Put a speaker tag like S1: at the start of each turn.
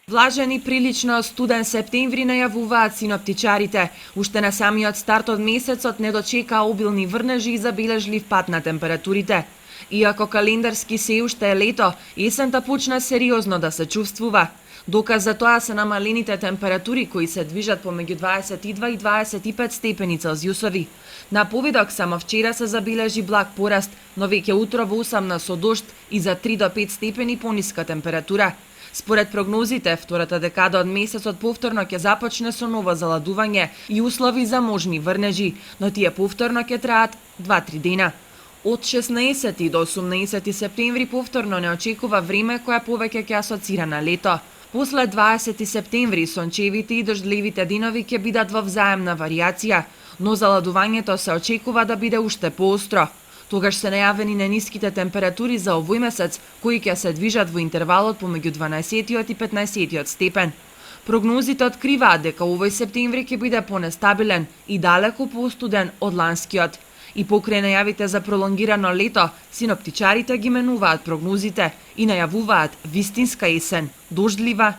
S1: Влажен и прилично студен септември најавуваат синоптичарите. Уште на самиот старт од месецот не дочекаа обилни врнежи и забележлив пад на температурите. Иако календарски се уште е лето, есента почна сериозно да се чувствува. Доказ за тоа се намалените температури кои се движат помеѓу 22 и 25 степени Целзиусови. На повидок само вчера се забележи благ пораст, но веќе утрово усамна со дожд и за 3 до 5 степени пониска температура. Според прогнозите, втората декада од месецот повторно ќе започне со ново заладување и услови за можни врнежи, но тие повторно ќе траат 2-3 дена. Од 16 до 18 септември повторно не очекува време која повеќе ќе асоцира на лето. После 20 септември сончевите и дождливите денови ќе бидат во взаемна варијација, но заладувањето се очекува да биде уште поостро. Тогаш се најавени ниските температури за овој месец, кои ќе се движат во интервалот помеѓу 12 и 15 степен. Прогнозите откриваат дека овој септември ќе биде понестабилен и далеку поостуден од ланскиот. И покрај најавите за пролонгирано лето, синоптичарите ги менуваат прогнозите и најавуваат вистинска есен, дождлива